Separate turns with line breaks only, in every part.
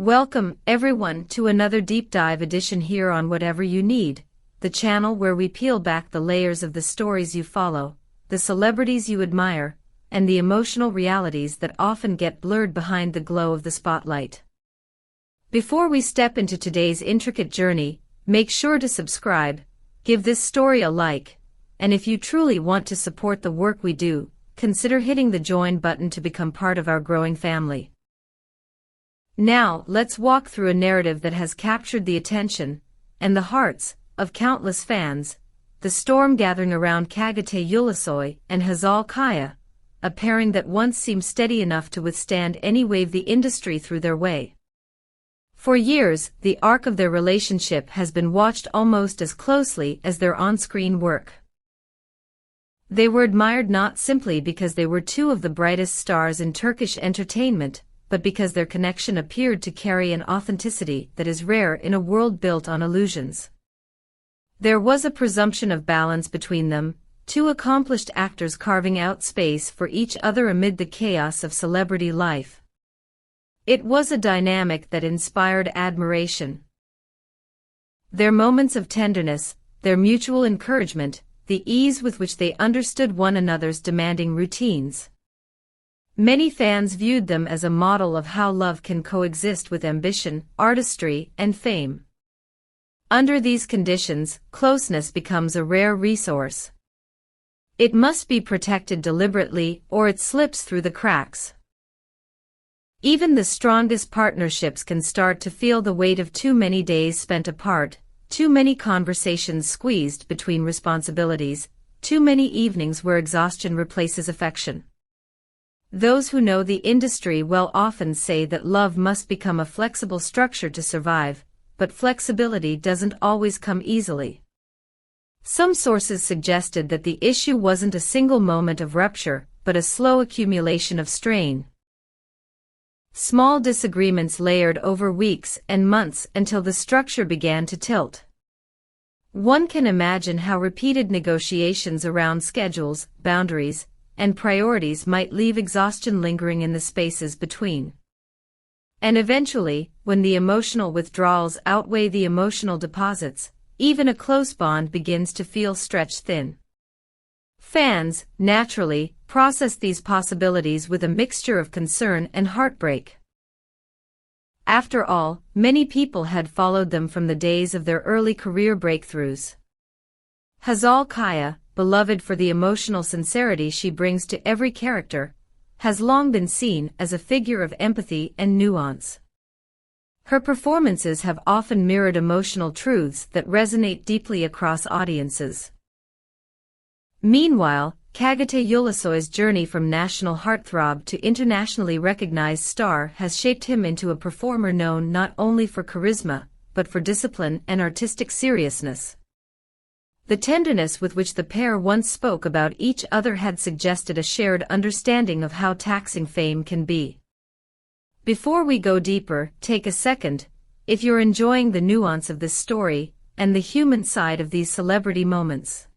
Welcome, everyone, to another deep dive edition here on Whatever You Need, the channel where we peel back the layers of the stories you follow, the celebrities you admire, and the emotional realities that often get blurred behind the glow of the spotlight. Before we step into today's intricate journey, make sure to subscribe, give this story a like, and if you truly want to support the work we do, consider hitting the join button to become part of our growing family. Now, let's walk through a narrative that has captured the attention and the hearts of countless fans, the storm gathering around Çağatay Ulusoy and Hazal, a pairing that once seemed steady enough to withstand any wave the industry threw their way. For years, the arc of their relationship has been watched almost as closely as their on-screen work. They were admired not simply because they were two of the brightest stars in Turkish entertainment, but because their connection appeared to carry an authenticity that is rare in a world built on illusions. There was a presumption of balance between them, two accomplished actors carving out space for each other amid the chaos of celebrity life. It was a dynamic that inspired admiration. Their moments of tenderness, their mutual encouragement, the ease with which they understood one another's demanding routines. Many fans viewed them as a model of how love can coexist with ambition, artistry, and fame. Under these conditions, closeness becomes a rare resource. It must be protected deliberately or it slips through the cracks. Even the strongest partnerships can start to feel the weight of too many days spent apart, too many conversations squeezed between responsibilities, too many evenings where exhaustion replaces affection. Those who know the industry well often say that love must become a flexible structure to survive, but flexibility doesn't always come easily. Some sources suggested that the issue wasn't a single moment of rupture, but a slow accumulation of strain. Small disagreements layered over weeks and months until the structure began to tilt. One can imagine how repeated negotiations around schedules, boundaries, and priorities might leave exhaustion lingering in the spaces between. And eventually, when the emotional withdrawals outweigh the emotional deposits, even a close bond begins to feel stretched thin. Fans, naturally, process these possibilities with a mixture of concern and heartbreak. After all, many people had followed them from the days of their early career breakthroughs. Hazal, beloved for the emotional sincerity she brings to every character, has long been seen as a figure of empathy and nuance. Her performances have often mirrored emotional truths that resonate deeply across audiences. Meanwhile, Çağatay Ulusoy's journey from national heartthrob to internationally recognized star has shaped him into a performer known not only for charisma, but for discipline and artistic seriousness. The tenderness with which the pair once spoke about each other had suggested a shared understanding of how taxing fame can be. Before we go deeper, take a second, if you're enjoying the nuance of this story, and the human side of these celebrity moments,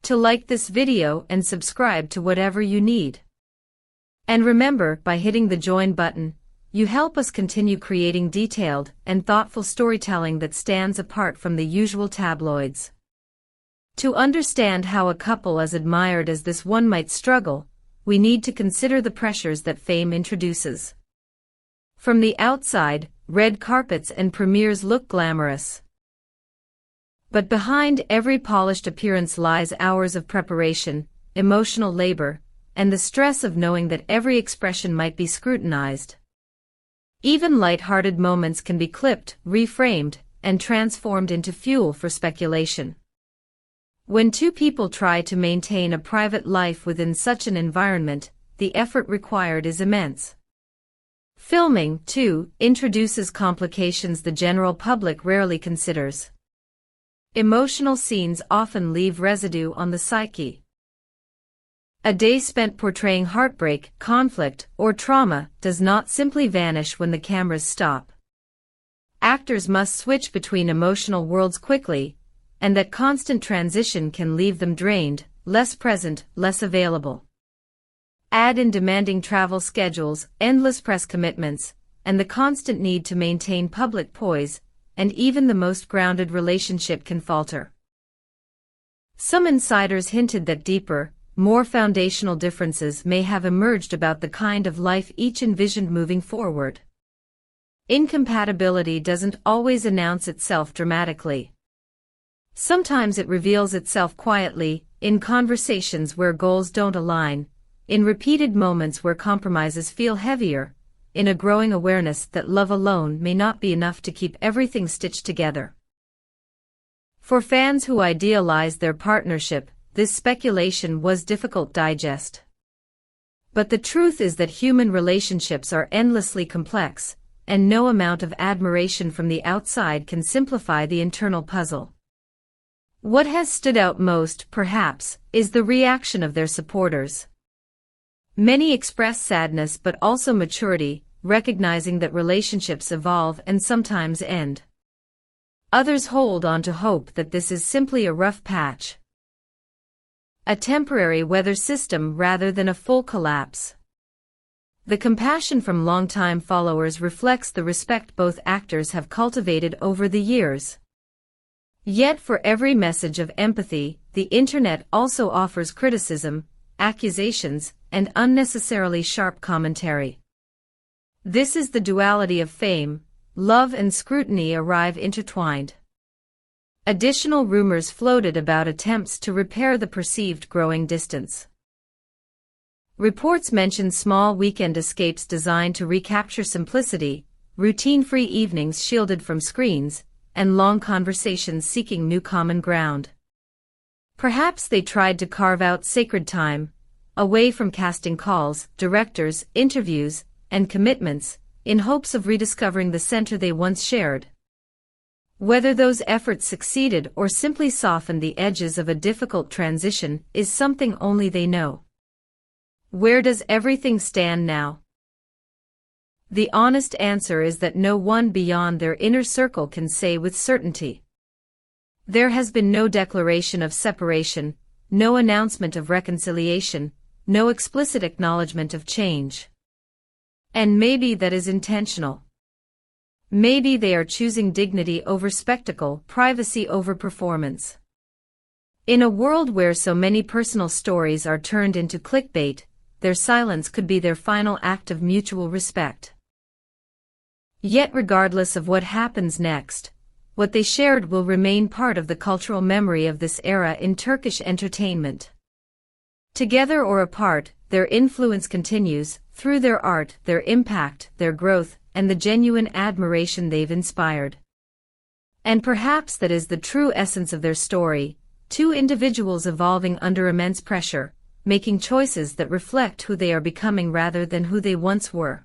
to like this video and subscribe to Whatever You Need. And remember, by hitting the join button, you help us continue creating detailed and thoughtful storytelling that stands apart from the usual tabloids. To understand how a couple as admired as this one might struggle, we need to consider the pressures that fame introduces. From the outside, red carpets and premieres look glamorous. But behind every polished appearance lies hours of preparation, emotional labor, and the stress of knowing that every expression might be scrutinized. Even light-hearted moments can be clipped, reframed, and transformed into fuel for speculation. When two people try to maintain a private life within such an environment, the effort required is immense. Filming, too, introduces complications the general public rarely considers. Emotional scenes often leave residue on the psyche. A day spent portraying heartbreak, conflict, or trauma does not simply vanish when the cameras stop. Actors must switch between emotional worlds quickly, and that constant transition can leave them drained, less present, less available. Add in demanding travel schedules, endless press commitments, and the constant need to maintain public poise, and even the most grounded relationship can falter. Some insiders hinted that deeper, more foundational differences may have emerged about the kind of life each envisioned moving forward. Incompatibility doesn't always announce itself dramatically. Sometimes it reveals itself quietly, in conversations where goals don't align, in repeated moments where compromises feel heavier, in a growing awareness that love alone may not be enough to keep everything stitched together. For fans who idealized their partnership, this speculation was difficult to digest. But the truth is that human relationships are endlessly complex, and no amount of admiration from the outside can simplify the internal puzzle. What has stood out most, perhaps, is the reaction of their supporters. Many express sadness but also maturity, recognizing that relationships evolve and sometimes end. Others hold on to hope that this is simply a rough patch, a temporary weather system rather than a full collapse. The compassion from longtime followers reflects the respect both actors have cultivated over the years. Yet for every message of empathy, the internet also offers criticism, accusations, and unnecessarily sharp commentary. This is the duality of fame. Love and scrutiny arrive intertwined. Additional rumors floated about attempts to repair the perceived growing distance. Reports mentioned small weekend escapes designed to recapture simplicity, routine-free evenings shielded from screens, and long conversations seeking new common ground. Perhaps they tried to carve out sacred time, away from casting calls, directors, interviews, and commitments, in hopes of rediscovering the center they once shared. Whether those efforts succeeded or simply softened the edges of a difficult transition is something only they know. Where does everything stand now? The honest answer is that no one beyond their inner circle can say with certainty. There has been no declaration of separation, no announcement of reconciliation, no explicit acknowledgement of change. And maybe that is intentional. Maybe they are choosing dignity over spectacle, privacy over performance. In a world where so many personal stories are turned into clickbait, their silence could be their final act of mutual respect. Yet regardless of what happens next, what they shared will remain part of the cultural memory of this era in Turkish entertainment. Together or apart, their influence continues, through their art, their impact, their growth, and the genuine admiration they've inspired. And perhaps that is the true essence of their story, two individuals evolving under immense pressure, making choices that reflect who they are becoming rather than who they once were.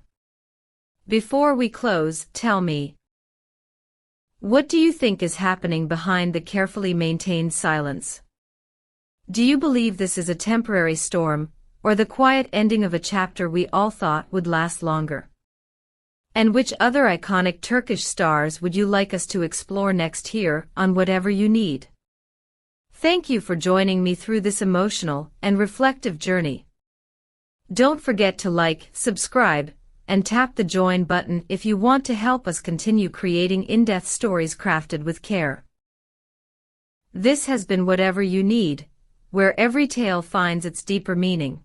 Before we close, tell me, what do you think is happening behind the carefully maintained silence? Do you believe this is a temporary storm, or the quiet ending of a chapter we all thought would last longer? And which other iconic Turkish stars would you like us to explore next here on Whatever You Need? Thank you for joining me through this emotional and reflective journey. Don't forget to like, subscribe, and tap the join button if you want to help us continue creating in-depth stories crafted with care. This has been Whatever You Need, where every tale finds its deeper meaning.